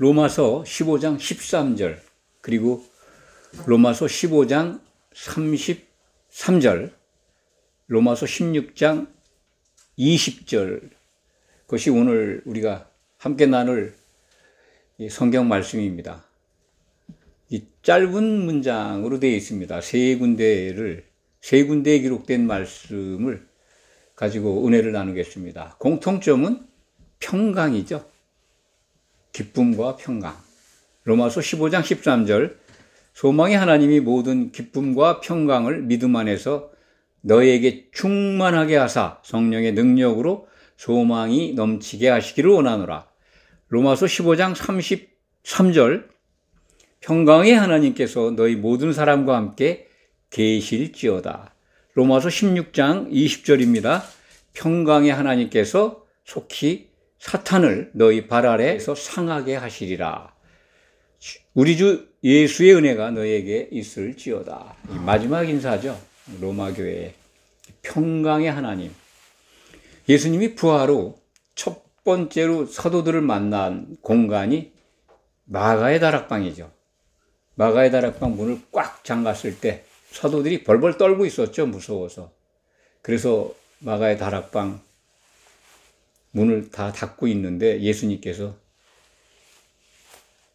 로마서 15장 13절 그리고 로마서 15장 33절 로마서 16장 20절 그것이 오늘 우리가 함께 나눌 성경 말씀입니다. 이 짧은 문장으로 되어 있습니다. 세 군데에 기록된 말씀을 가지고 은혜를 나누겠습니다. 공통점은 평강이죠. 기쁨과 평강. 로마서 15장 13절 소망의 하나님이 모든 기쁨과 평강을 믿음 안에서 너희에게 충만하게 하사 성령의 능력으로 소망이 넘치게 하시기를 원하노라. 로마서 15장 33절 평강의 하나님께서 너희 모든 사람과 함께 계실지어다. 로마서 16장 20절입니다. 평강의 하나님께서 속히 사탄을 너희 발 아래에서 상하게 하시리라. 우리 주 예수의 은혜가 너희에게 있을지어다. 이 마지막 인사죠. 로마 교회의 평강의 하나님. 예수님이 부활 후 첫 번째로 사도들을 만난 공간이 마가의 다락방이죠. 마가의 다락방 문을 꽉 잠갔을 때 사도들이 벌벌 떨고 있었죠. 무서워서. 그래서 마가의 다락방 문을 다 닫고 있는데 예수님께서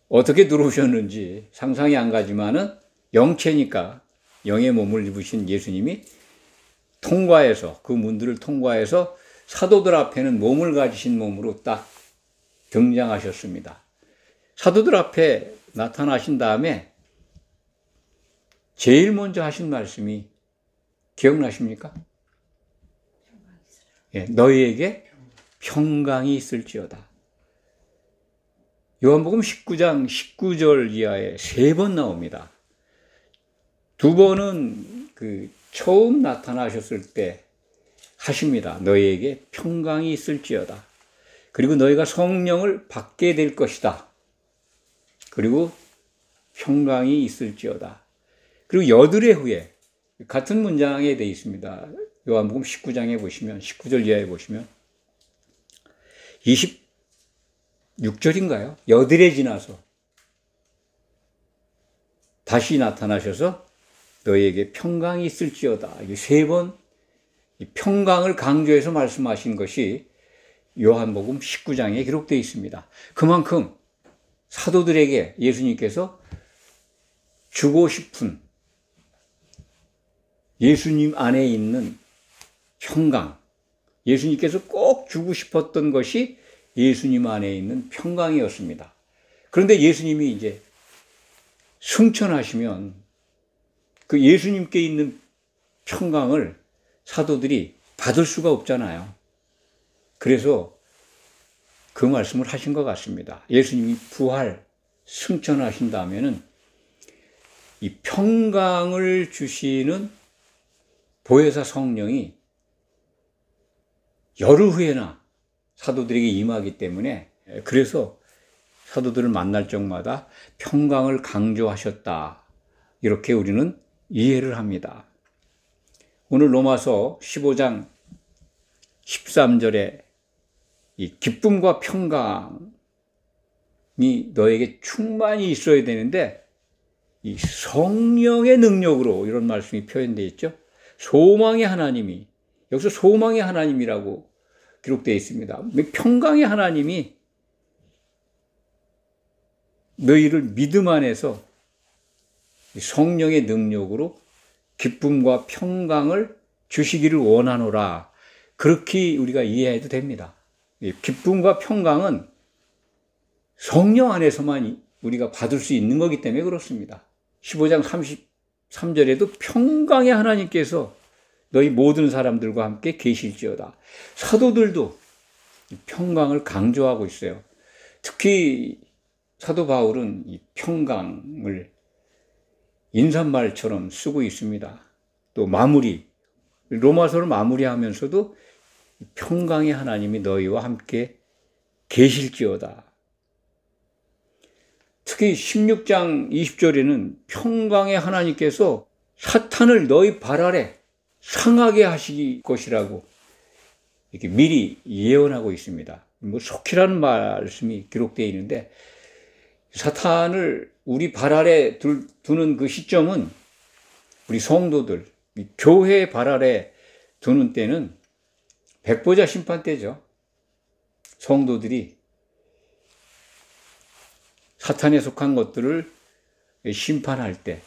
어떻게 들어오셨는지 상상이 안 가지만은 영체니까 영의 몸을 입으신 예수님이 통과해서 그 문들을 통과해서 사도들 앞에는 몸을 가지신 몸으로 딱 등장하셨습니다. 사도들 앞에 나타나신 다음에 제일 먼저 하신 말씀이 기억나십니까? 너희에게 평강이 있을지어다. 요한복음 19장 19절 이하에 3번 나옵니다. 2번은 처음 나타나셨을 때 하십니다. 너희에게 평강이 있을지어다. 그리고 너희가 성령을 받게 될 것이다. 그리고 평강이 있을지어다. 그리고 여드레 후에 같은 문장에 되어 있습니다. 요한복음 19장에 보시면 19절 이하에 보시면 26절인가요? 여드레 지나서 다시 나타나셔서 너희에게 평강이 있을지어다. 이게 3번 평강을 강조해서 말씀하신 것이 요한복음 19장에 기록되어 있습니다. 그만큼 사도들에게 예수님께서 주고 싶은 예수님 안에 있는 평강, 예수님께서 꼭 주고 싶었던 것이 예수님 안에 있는 평강이었습니다. 그런데 예수님이 이제 승천하시면 그 예수님께 있는 평강을 사도들이 받을 수가 없잖아요. 그래서 그 말씀을 하신 것 같습니다. 예수님이 부활, 승천하신 다음에는 이 평강을 주시는 보혜사 성령이 열흘 후에나 사도들에게 임하기 때문에 그래서 사도들을 만날 적마다 평강을 강조하셨다. 이렇게 우리는 이해를 합니다. 오늘 로마서 15장 13절에 이 기쁨과 평강이 너에게 충만히 있어야 되는데 이 성령의 능력으로 이런 말씀이 표현되어 있죠. 소망의 하나님이 여기서 소망의 하나님이라고 기록되어 있습니다. 평강의 하나님이 너희를 믿음 안에서 성령의 능력으로 기쁨과 평강을 주시기를 원하노라. 그렇게 우리가 이해해도 됩니다. 기쁨과 평강은 성령 안에서만 우리가 받을 수 있는 거기 때문에 그렇습니다. 15장 33절에도 평강의 하나님께서 너희 모든 사람들과 함께 계실지어다. 사도들도 평강을 강조하고 있어요. 특히 사도 바울은 이 평강을 인사말처럼 쓰고 있습니다. 또 로마서를 마무리하면서도 평강의 하나님이 너희와 함께 계실지어다. 특히 16장 20절에는 평강의 하나님께서 사탄을 너희 발 아래 상하게 하실 것이라고 이렇게 미리 예언하고 있습니다. 속히라는 말씀이 기록되어 있는데 사탄을 우리 발 아래 두는 그 시점은 우리 성도들, 교회 발 아래 두는 때는 백보자 심판 때죠. 성도들이 사탄에 속한 것들을 심판할 때,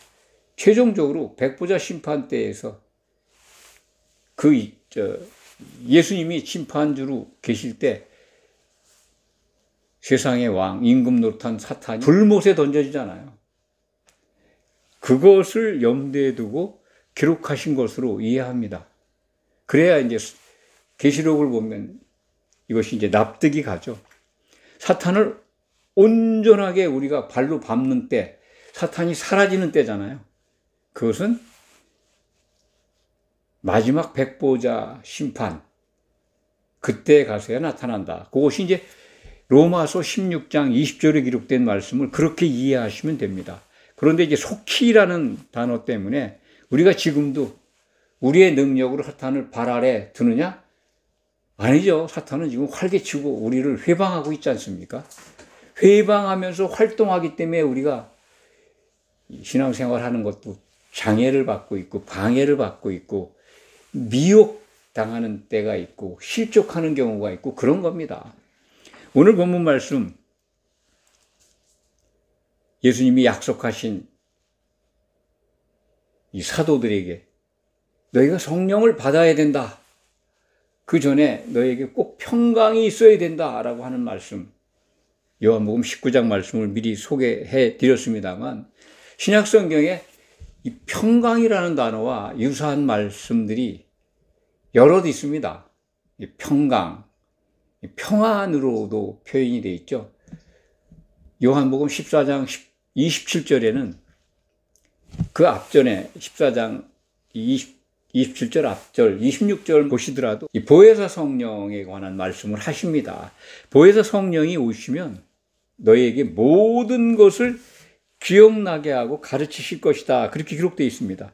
최종적으로 백보자 심판 때에서 예수님이 심판주로 계실 때 세상의 왕, 임금 노릇한 사탄이 불못에 던져지잖아요. 그것을 염두에 두고 기록하신 것으로 이해합니다. 그래야 이제 계시록을 보면 이것이 이제 납득이 가죠. 사탄을 온전하게 우리가 발로 밟는 때, 사탄이 사라지는 때잖아요. 그것은 마지막 백보자 심판, 그때 가서야 나타난다. 그것이 이제 로마서 16장 20절에 기록된 말씀을 그렇게 이해하시면 됩니다. 그런데 이제 속히라는 단어 때문에 우리가 지금도 우리의 능력으로 사탄을 발 아래 두느냐? 아니죠. 사탄은 지금 활개치고 우리를 회방하고 있지 않습니까? 회방하면서 활동하기 때문에 우리가 신앙생활 하는 것도 장애를 받고 있고, 방해를 받고 있고, 미혹당하는 때가 있고, 실족하는 경우가 있고, 그런 겁니다. 오늘 본문 말씀, 예수님이 약속하신 이 사도들에게 너희가 성령을 받아야 된다. 그 전에 너에게 꼭 평강이 있어야 된다라고 하는 말씀, 요한복음 19장 말씀을 미리 소개해 드렸습니다만, 신약 성경에 이 평강이라는 단어와 유사한 말씀들이 여럿 있습니다. 이 평강, 평안으로도 표현이 되어 있죠. 요한복음 14장 27절에는 그 앞전에 14장 27절 앞절 26절 보시더라도 이 보혜사 성령에 관한 말씀을 하십니다. 보혜사 성령이 오시면 너희에게 모든 것을 기억나게 하고 가르치실 것이다. 그렇게 기록되어 있습니다.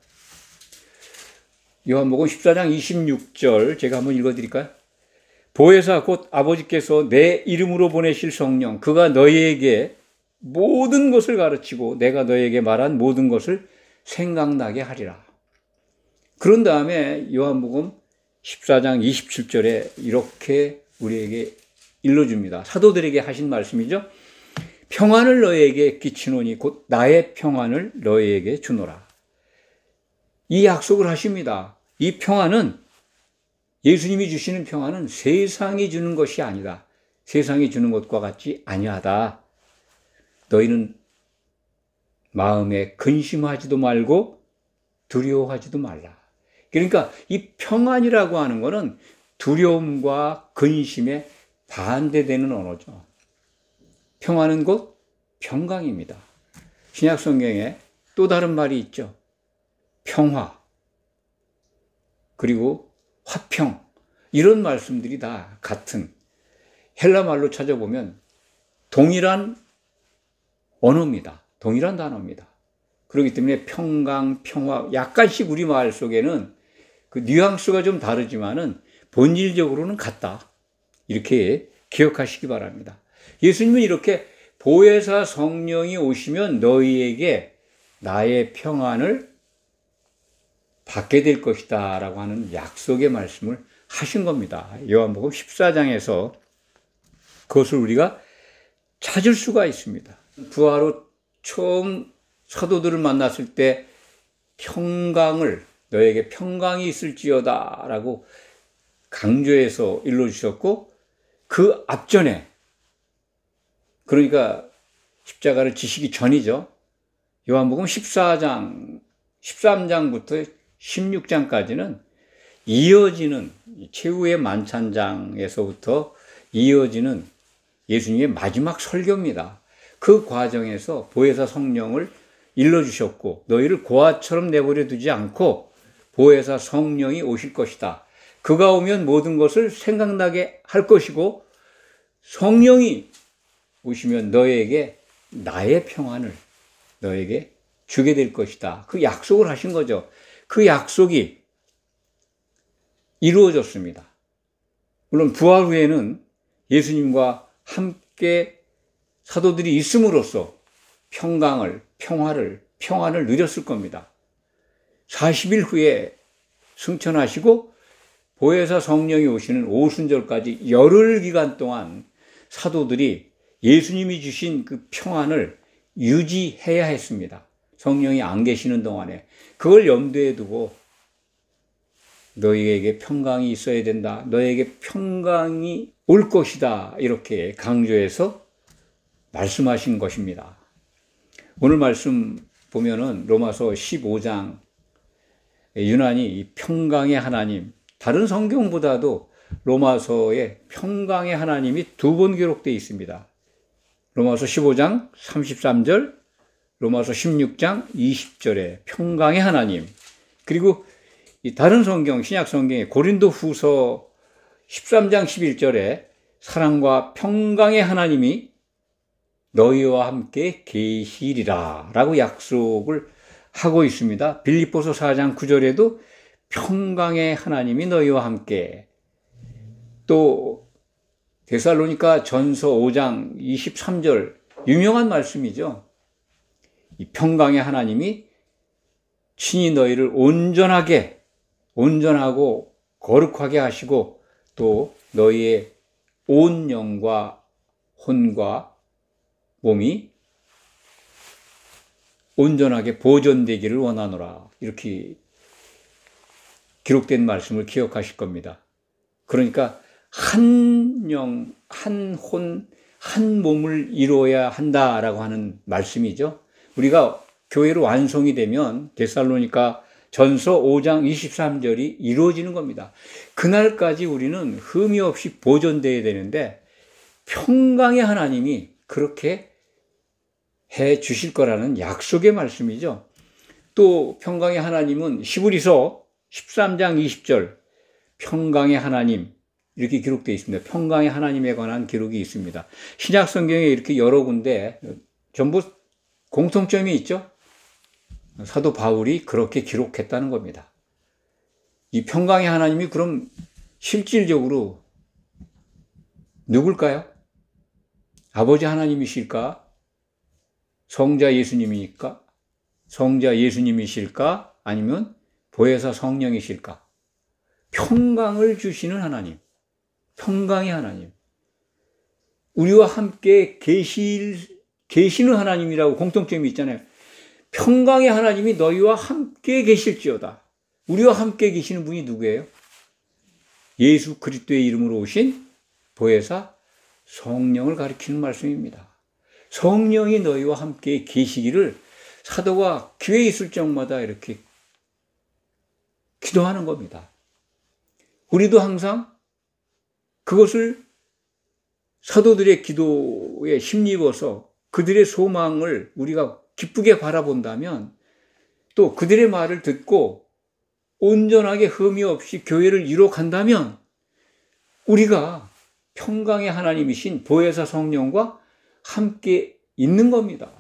요한복음 14장 26절 제가 한번 읽어드릴까요? 보혜사 곧 아버지께서 내 이름으로 보내실 성령, 그가 너희에게 모든 것을 가르치고 내가 너희에게 말한 모든 것을 생각나게 하리라. 그런 다음에 요한복음 14장 27절에 이렇게 우리에게 일러줍니다. 사도들에게 하신 말씀이죠. 평안을 너희에게 끼치노니 곧 나의 평안을 너희에게 주노라. 이 약속을 하십니다. 이 평안은, 예수님이 주시는 평안은 세상이 주는 것이 아니다. 세상이 주는 것과 같이 아니하다. 너희는 마음에 근심하지도 말고 두려워하지도 말라. 그러니까 이 평안이라고 하는 것은 두려움과 근심에 반대되는 언어죠. 평안은 곧 평강입니다. 신약 성경에 또 다른 말이 있죠. 평화, 그리고 화평, 이런 말씀들이 다 같은 헬라 말로 찾아보면 동일한 언어입니다. 동일한 단어입니다. 그렇기 때문에 평강, 평화, 약간씩 우리말 속에는 그 뉘앙스가 좀 다르지만은 본질적으로는 같다. 이렇게 기억하시기 바랍니다. 예수님은 이렇게 보혜사 성령이 오시면 너희에게 나의 평안을 받게 될 것이다 라고 하는 약속의 말씀을 하신 겁니다. 요한복음 14장에서 그것을 우리가 찾을 수가 있습니다. 부활 후 처음 사도들을 만났을 때 평강을, 너에게 평강이 있을지어다 라고 강조해서 일러주셨고, 그 앞전에, 그러니까 십자가를 지시기 전이죠. 요한복음 14장, 13장부터 16장까지는 이어지는 최후의 만찬장에서부터 이어지는 예수님의 마지막 설교입니다. 그 과정에서 보혜사 성령을 일러주셨고, 너희를 고아처럼 내버려 두지 않고 보혜사 성령이 오실 것이다. 그가 오면 모든 것을 생각나게 할 것이고, 성령이 오시면 너에게 나의 평안을 너에게 주게 될 것이다. 그 약속을 하신 거죠. 그 약속이 이루어졌습니다. 물론 부활 후에는 예수님과 함께 사도들이 있음으로써 평안을 누렸을 겁니다. 40일 후에 승천하시고 보혜사 성령이 오시는 오순절까지 열흘 기간 동안 사도들이 예수님이 주신 그 평안을 유지해야 했습니다. 성령이 안 계시는 동안에. 그걸 염두에 두고 너희에게 평강이 있어야 된다. 너희에게 평강이 올 것이다. 이렇게 강조해서 말씀하신 것입니다. 오늘 말씀 보면은 로마서 15장 유난히 이 평강의 하나님, 다른 성경보다도 로마서에 평강의 하나님이 2번 기록되어 있습니다. 로마서 15장 33절, 로마서 16장 20절에 평강의 하나님, 그리고 다른 성경, 신약 성경에 고린도 후서 13장 11절에 사랑과 평강의 하나님이 너희와 함께 계시리라 라고 약속을 하고 있습니다. 빌립보서 4장 9절에도 평강의 하나님이 너희와 함께, 또 데살로니가 전서 5장 23절 유명한 말씀이죠. 이 평강의 하나님이 친히 너희를 온전하고 거룩하게 하시고 또 너희의 온 영과 혼과 몸이 온전하게 보존되기를 원하노라. 이렇게 기록된 말씀을 기억하실 겁니다. 그러니까 한 영, 한 혼, 한 몸을 이루어야 한다라고 하는 말씀이죠. 우리가 교회로 완성이 되면 데살로니가 전서 5장 23절이 이루어지는 겁니다. 그날까지 우리는 흠이 없이 보존되어야 되는데 평강의 하나님이 그렇게 해 주실 거라는 약속의 말씀이죠. 또 평강의 하나님은 히브리서 13장 20절 평강의 하나님 이렇게 기록되어 있습니다. 평강의 하나님에 관한 기록이 있습니다. 신약 성경에 이렇게 여러 군데 전부 공통점이 있죠. 사도 바울이 그렇게 기록했다는 겁니다. 이 평강의 하나님이 그럼 실질적으로 누굴까요? 아버지 하나님이실까? 성자 예수님이니까? 성자 예수님이실까? 아니면 보혜사 성령이실까? 평강을 주시는 하나님, 평강의 하나님, 우리와 함께 계시는 하나님이라고 공통점이 있잖아요. 평강의 하나님이 너희와 함께 계실지어다. 우리와 함께 계시는 분이 누구예요? 예수 그리스도의 이름으로 오신 보혜사 성령을 가리키는 말씀입니다. 성령이 너희와 함께 계시기를 사도가 기회 있을 적마다 이렇게 기도하는 겁니다. 우리도 항상 그것을 사도들의 기도에 힘입어서 그들의 소망을 우리가 기쁘게 바라본다면 또 그들의 말을 듣고 온전하게 흠이 없이 교회를 이뤄간다면 우리가 평강의 하나님이신 보혜사 성령과 함께 있는 겁니다.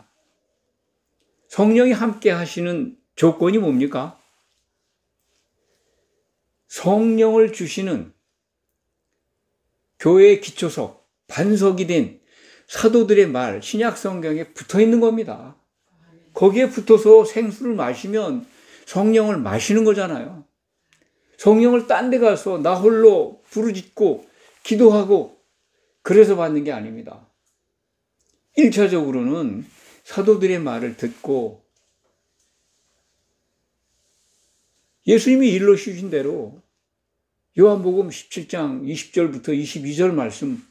성령이 함께 하시는 조건이 뭡니까? 성령을 주시는 교회의 기초석, 반석이 된 사도들의 말, 신약 성경에 붙어 있는 겁니다. 거기에 붙어서 생수를 마시면 성령을 마시는 거잖아요. 성령을 딴 데 가서 나 홀로 부르짖고 기도하고 그래서 받는 게 아닙니다. 1차적으로는 사도들의 말을 듣고 예수님이 일러주신 대로 요한복음 17장 20절부터 22절 말씀,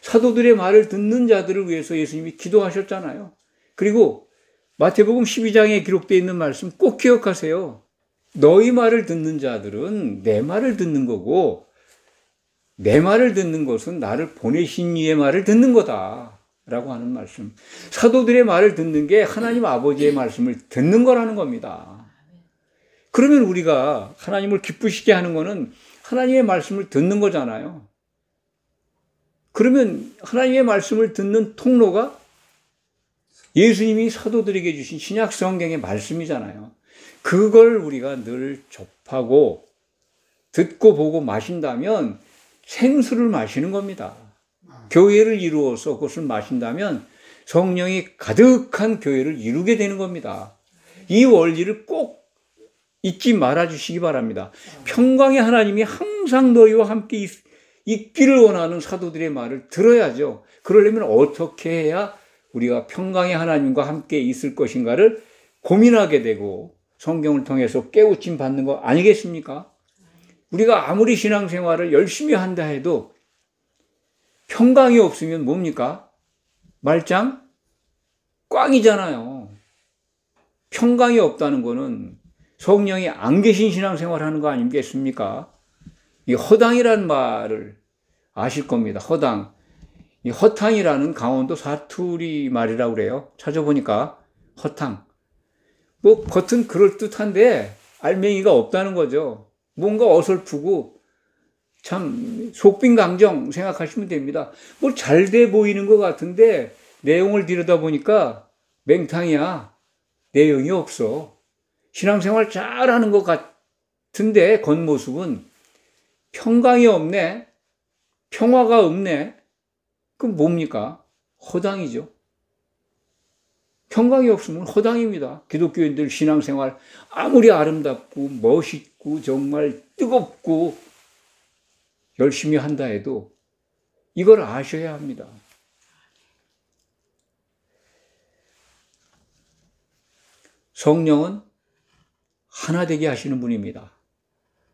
사도들의 말을 듣는 자들을 위해서 예수님이 기도하셨잖아요. 그리고 마태복음 12장에 기록되어 있는 말씀 꼭 기억하세요. 너희 말을 듣는 자들은 내 말을 듣는 거고 내 말을 듣는 것은 나를 보내신 이의 말을 듣는 거다 라고 하는 말씀. 사도들의 말을 듣는 게 하나님 아버지의 말씀을 듣는 거라는 겁니다. 그러면 우리가 하나님을 기쁘시게 하는 거는 하나님의 말씀을 듣는 거잖아요. 그러면 하나님의 말씀을 듣는 통로가 예수님이 사도들에게 주신 신약 성경의 말씀이잖아요. 그걸 우리가 늘 접하고 듣고 보고 마신다면 생수를 마시는 겁니다. 교회를 이루어서 그것을 마신다면 성령이 가득한 교회를 이루게 되는 겁니다. 이 원리를 꼭 잊지 말아 주시기 바랍니다. 평강의 하나님이 항상 너희와 함께 있기를 원하는 사도들의 말을 들어야죠. 그러려면 어떻게 해야 우리가 평강의 하나님과 함께 있을 것인가를 고민하게 되고 성경을 통해서 깨우침 받는 거 아니겠습니까? 우리가 아무리 신앙생활을 열심히 한다 해도 평강이 없으면 뭡니까? 말짱? 꽝이잖아요. 평강이 없다는 거는 성령이 안 계신 신앙생활 하는 거 아니겠습니까? 이 허당이라는 말을 아실 겁니다. 허당. 이 허탕이라는 강원도 사투리 말이라고 그래요. 찾아보니까 허탕. 뭐 겉은 그럴듯한데 알맹이가 없다는 거죠. 뭔가 어설프고 참 속빈강정 생각하시면 됩니다. 뭐 잘 돼 보이는 것 같은데 내용을 들여다보니까 맹탕이야. 내용이 없어. 신앙생활 잘하는 것 같은데 겉모습은 평강이 없네. 평화가 없네. 그럼 뭡니까? 허당이죠. 평강이 없으면 허당입니다. 기독교인들 신앙생활 아무리 아름답고 멋있고 정말 뜨겁고 열심히 한다 해도 이걸 아셔야 합니다. 성령은 하나 되게 하시는 분입니다.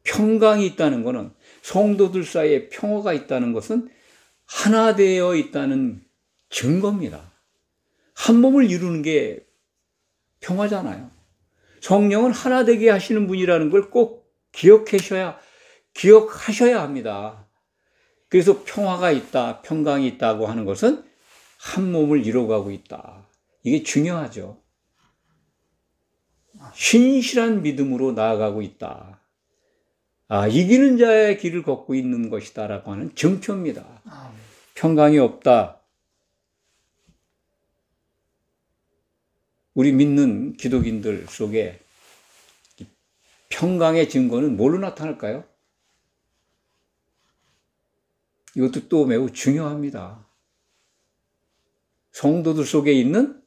평강이 있다는 것은, 성도들 사이에 평화가 있다는 것은 하나 되어 있다는 증거입니다. 한 몸을 이루는 게 평화잖아요. 성령은 하나 되게 하시는 분이라는 걸 꼭 기억하셔야 합니다. 그래서 평화가 있다, 평강이 있다고 하는 것은 한 몸을 이루어가고 있다. 이게 중요하죠. 신실한 믿음으로 나아가고 있다. 이기는 자의 길을 걷고 있는 것이다라고 하는 증표입니다. 평강이 없다. 우리 믿는 기독인들 속에 평강의 증거는 뭘로 나타날까요? 이것도 또 매우 중요합니다. 성도들 속에 있는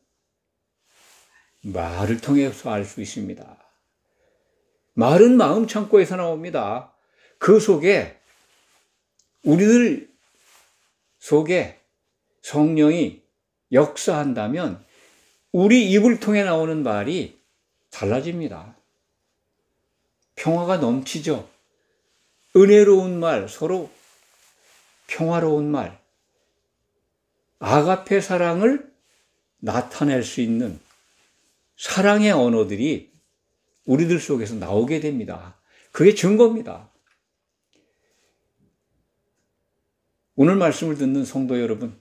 말을 통해서 알 수 있습니다. 말은 마음 창고에서 나옵니다. 그 속에 우리들 속에 성령이 역사한다면 우리 입을 통해 나오는 말이 달라집니다. 평화가 넘치죠. 은혜로운 말, 서로 평화로운 말, 아가페 사랑을 나타낼 수 있는 사랑의 언어들이 우리들 속에서 나오게 됩니다. 그게 증거입니다. 오늘 말씀을 듣는 성도 여러분,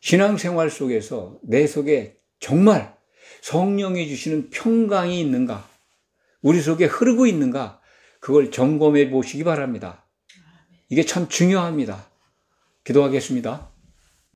신앙생활 속에서 내 속에 정말 성령이 주시는 평강이 있는가, 우리 속에 흐르고 있는가, 그걸 점검해 보시기 바랍니다. 이게 참 중요합니다. 기도하겠습니다.